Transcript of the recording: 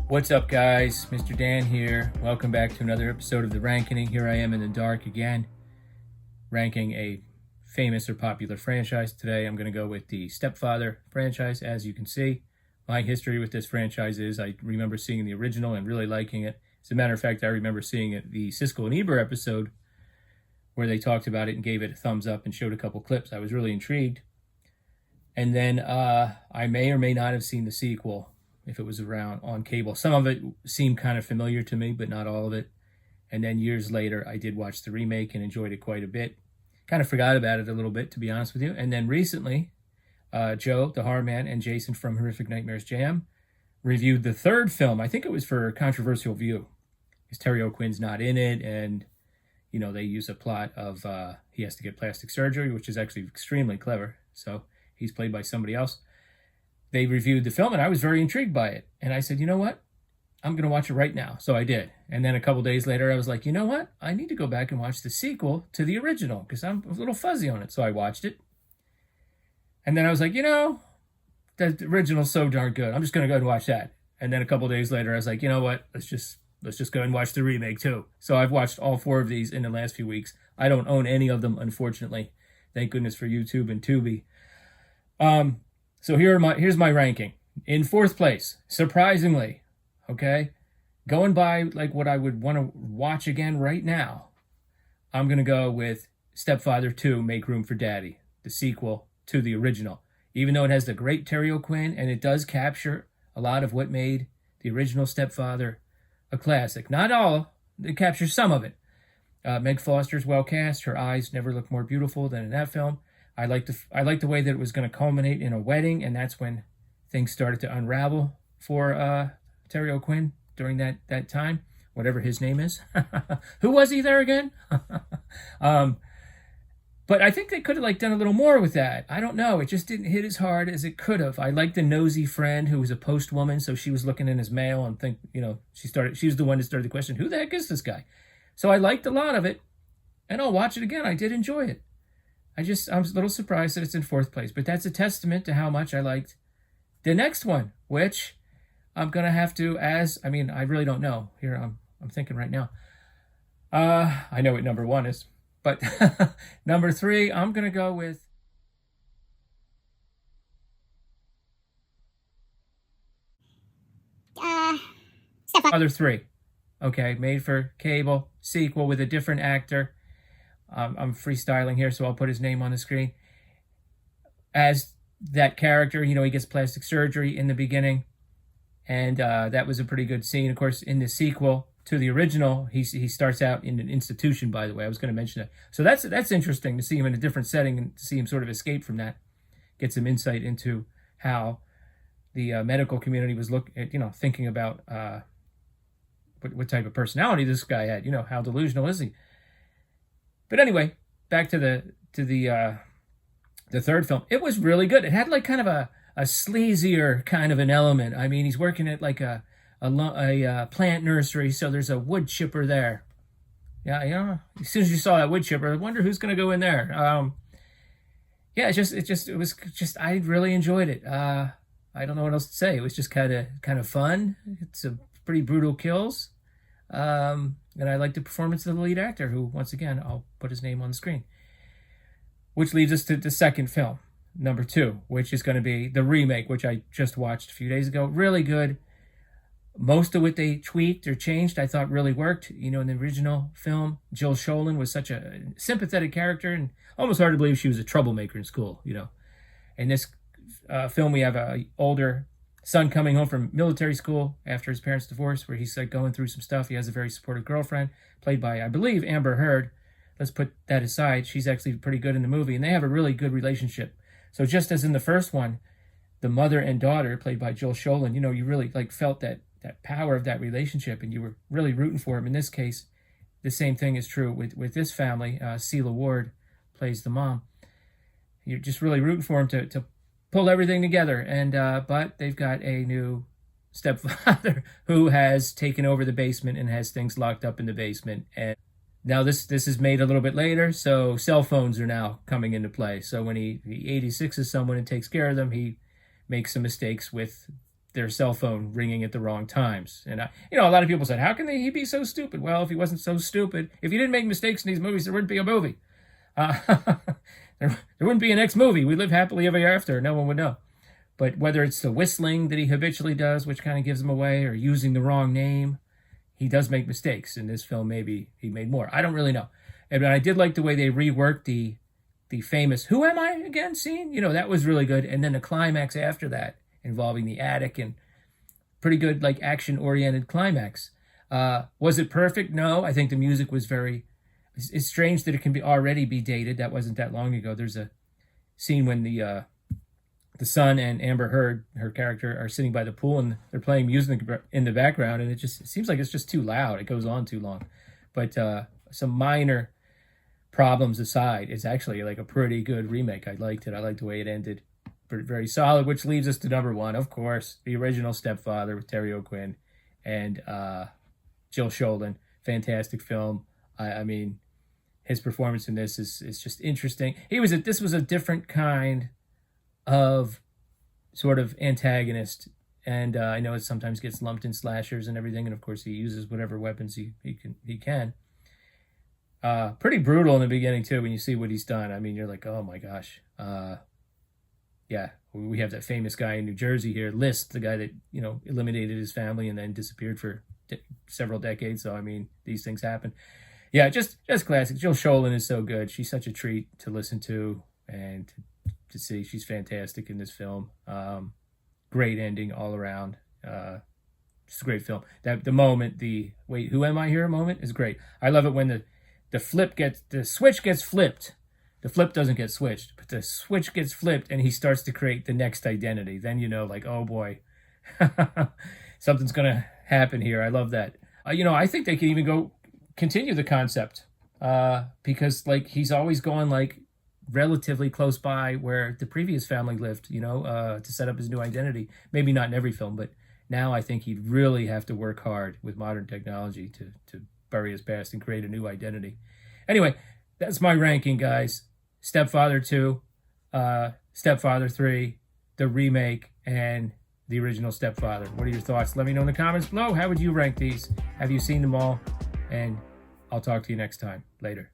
What's up, guys? Mr. Dan here. Welcome back to another episode of The Ranking. Here I am in the dark again, ranking a famous or popular franchise. Today I'm going to go with the Stepfather franchise. As you can see, my history with this franchise is I remember seeing the original and really liking it. As a matter of fact, I remember seeing it, the Siskel and Ebert episode where they talked about it and gave it a thumbs up and showed a couple clips. I was really intrigued. And then I may or may not have seen the sequel if it was around on cable. Some of it seemed kind of familiar to me, but not all of it. And then years later, I did watch the remake and enjoyed it quite a bit. Kind of forgot about it a little bit, to be honest with you. And then recently, Joe, the Horror Man, and Jason from Horrific Nightmares Jam reviewed the third film. I think it was for a controversial view, because Terry O'Quinn's not in it, and you know they use a plot of he has to get plastic surgery, which is actually extremely clever. So he's played by somebody else. They reviewed the film, and I was very intrigued by it. And I said, you know what? I'm going to watch it right now. So I did. And then a couple days later, I was like, you know what? I need to go back and watch the sequel to the original because I'm a little fuzzy on it. So I watched it. And then I was like, you know, the original's so darn good. I'm just going to go and watch that. And then a couple days later, I was like, you know what? Let's just go and watch the remake too. So I've watched all four of these in the last few weeks. I don't own any of them, unfortunately. Thank goodness for YouTube and Tubi. So here's my ranking. In fourth place, surprisingly, okay, going by like what I would want to watch again right now, I'm going to go with Stepfather 2, Make Room for Daddy, the sequel to the original. Even though it has the great Terry O'Quinn and it does capture a lot of what made the original Stepfather a classic. Not all, it captures some of it. Meg Foster's well cast. Her eyes never look more beautiful than in that film. I liked the way that it was going to culminate in a wedding, and that's when things started to unravel for Terry O'Quinn during that time, whatever his name is. Who was he there again? But I think they could have done a little more with that. I don't know. It just didn't hit as hard as it could have. I liked the nosy friend who was a post woman, so she was looking in his mail and she was the one that started the question, who the heck is this guy? So I liked a lot of it, and I'll watch it again. I did enjoy it. I'm a little surprised that it's in fourth place, but that's a testament to how much I liked the next one, which I'm going to have to, I really don't know. Here, I'm thinking right now. I know what number one is, but number three, I'm going to go with Stepfather 3. Okay, made for cable, sequel with a different actor. I'm freestyling here, so I'll put his name on the screen. As that character, he gets plastic surgery in the beginning, and that was a pretty good scene. Of course, in the sequel to the original, he starts out in an institution, by the way. I was going to mention that. So that's interesting to see him in a different setting and to see him sort of escape from that. Get some insight into how the medical community was thinking about what type of personality this guy had. How delusional is he? But anyway, back to the third film. It was really good. It had kind of a sleazier kind of an element. I mean, he's working at a plant nursery, so there's a wood chipper there. Yeah, as soon as you saw that wood chipper, I wonder who's going to go in there. Yeah, it was just I really enjoyed it. I don't know what else to say. It was just kind of fun. It's a pretty brutal kills. And I like the performance of the lead actor, who, once again, I'll put his name on the screen. Which leads us to the second film, number 2, which is going to be the remake, which I just watched a few days ago. Really good. Most of what they tweaked or changed, I thought really worked. In the original film, Jill Sholin was such a sympathetic character, and almost hard to believe she was a troublemaker in school, In this film, we have a older son coming home from military school after his parents' divorce, where he's going through some stuff. He has a very supportive girlfriend, played by, I believe, Amber Heard. Let's put that aside. She's actually pretty good in the movie, and they have a really good relationship. So just as in the first one, the mother and daughter, played by Jill Sholin, you really felt that power of that relationship, and you were really rooting for him. In this case, the same thing is true with this family. Celia Ward plays the mom. You're just really rooting for him to pull everything together, and but they've got a new stepfather who has taken over the basement and has things locked up in the basement. And now this is made a little bit later, so cell phones are now coming into play. So when he 86s someone and takes care of them, he makes some mistakes with their cell phone ringing at the wrong times. And a lot of people said, how can he be so stupid? Well, if he wasn't so stupid, if he didn't make mistakes in these movies, there wouldn't be a movie. There wouldn't be a next movie. We live happily ever after. No one would know. But whether it's the whistling that he habitually does, which kind of gives him away, or using the wrong name, he does make mistakes. In this film, maybe he made more. I don't really know. And I did like the way they reworked the famous "Who am I again?" scene. That was really good. And then the climax after that, involving the attic, and pretty good, like, action-oriented climax. Was it perfect? No. I think the music was very... It's strange that it can already be dated. That wasn't that long ago. There's a scene when the son and Amber Heard, her character, are sitting by the pool, and they're playing music in the background, and it seems like it's just too loud. It goes on too long. But some minor problems aside, it's actually like a pretty good remake. I liked it. I liked the way it ended. Very solid, which leads us to number one, of course, the original Stepfather with Terry O'Quinn and Jill Schoelen. Fantastic film. I mean, his performance in this is just interesting. This was a different kind of sort of antagonist, and I know it sometimes gets lumped in slashers and everything, and of course he uses whatever weapons he can. Pretty brutal in the beginning too, when you see what he's done. I mean, you're like, oh my gosh. Yeah, we have that famous guy in New Jersey here, List, the guy that eliminated his family and then disappeared for several decades. So I mean, these things happen. Yeah, just classic. Jill Schoelen is so good. She's such a treat to listen to and to see. She's fantastic in this film. Great ending all around. Just a great film. The moment, the wait, who am I here moment is great. I love it when the switch gets flipped. The flip doesn't get switched, but the switch gets flipped, and he starts to create the next identity. Then like, oh boy, something's gonna happen here. I love that. I think they can even continue the concept, because like he's always gone like relatively close by where the previous family lived, to set up his new identity. Maybe not in every film, but now I think he'd really have to work hard with modern technology to bury his past and create a new identity. Anyway, that's my ranking, guys. Stepfather 2, Stepfather 3, the remake, and the original Stepfather. What are your thoughts? Let me know in the comments below. How would you rank these? Have you seen them all? And I'll talk to you next time. Later.